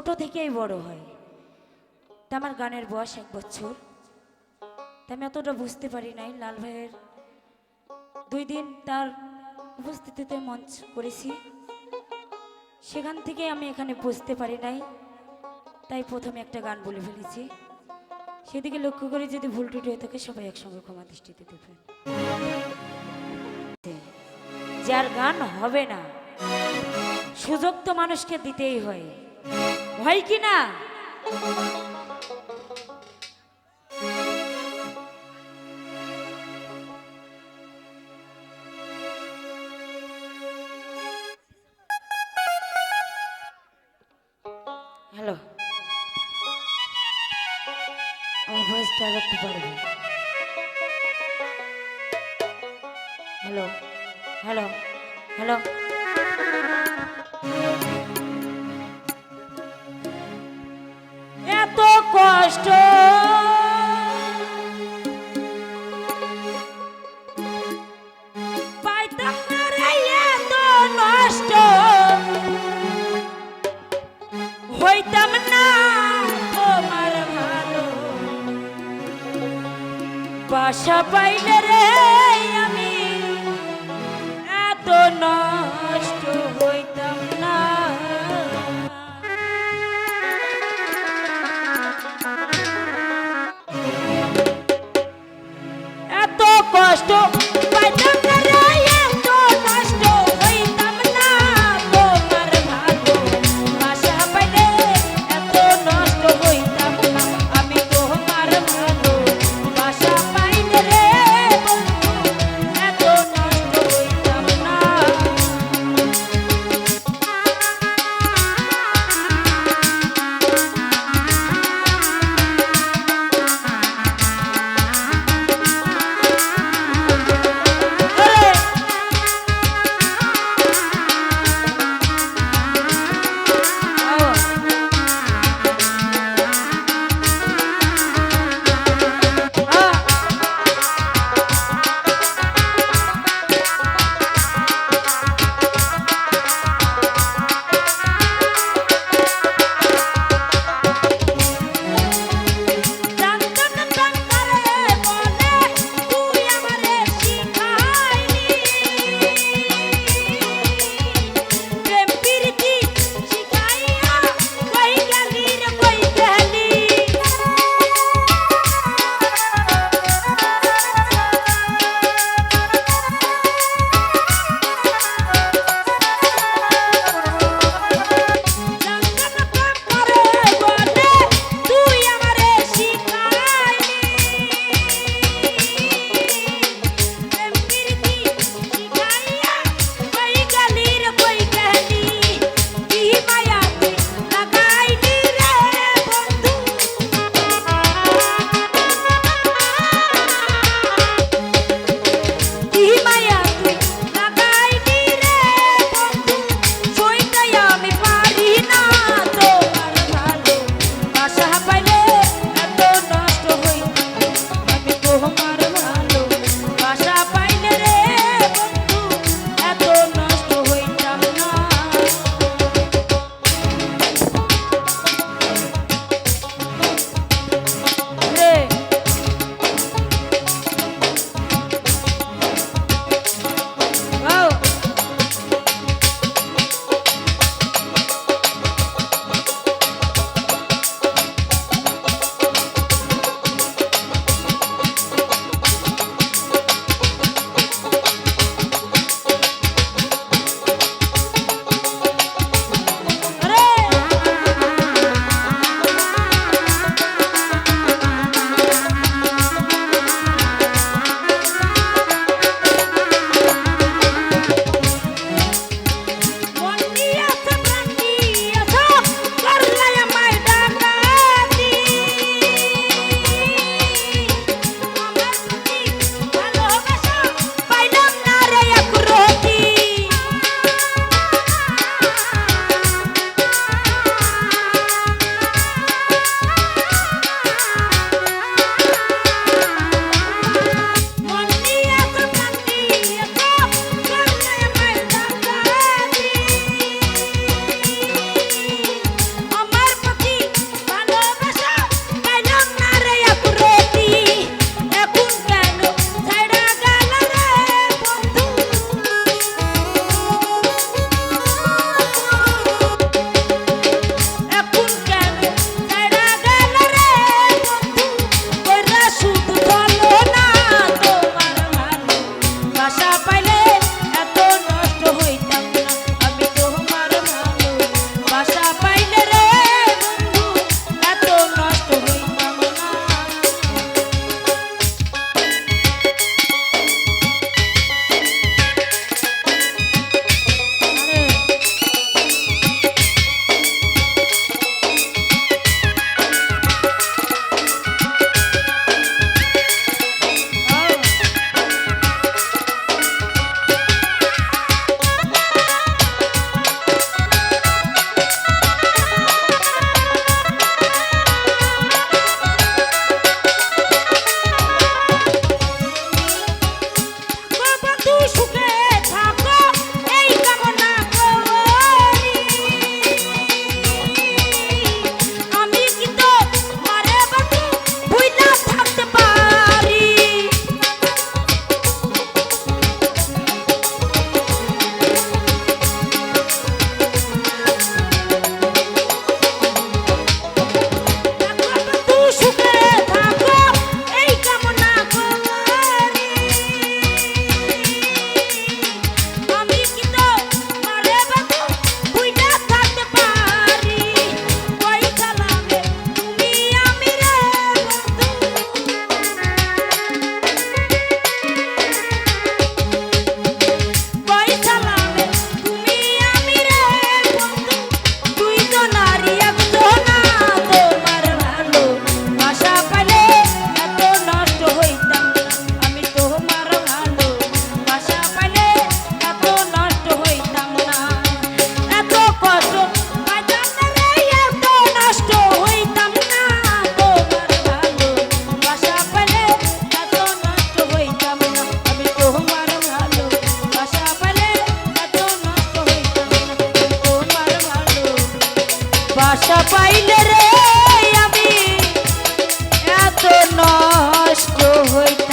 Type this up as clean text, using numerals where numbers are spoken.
ছোট থেকেই বড় হয়। তা আমার গানের বয়স 1 বছর। তা আমি অতটা বুঝতে পারি নাই। লাল ভাইয়ের 2 দিন তার উপস্থিতিতে মঞ্চ করেছি, সেখান থেকে আমি এখানে বুঝতে পারি নাই, তাই প্রথমে একটা গান বলে ফেলেছি। সেদিকে লক্ষ্য করে যদি ভুল টুটি হয়ে থাকে সবাই একসঙ্গে ক্ষমা দৃষ্টিতে দেবেন। যার গান হবে না সুযোগ তো মানুষকে দিতেই হয়, হয় কি না? হ্যালো, আমার ভয়েসটা আর একটু বাড়বে। হ্যালো হ্যালো হ্যালো, এত কষ্ট পাইতাম না রে, এত নষ্ট হইতাম না তোমার ভালো বাসা পাইলে রে, আমি এত নষ্ট হইতাম না। এত কষ্ট পাইতাম না রে, এত নষ্ট হইতাম না তোমার ভালো বাসা পাইলে, এত নষ্ট হইতাম না আমি তোমার ভালো বাসা পাইলে রে বন্ধু। পাইলে রে আমি এত নষ্ট হইতে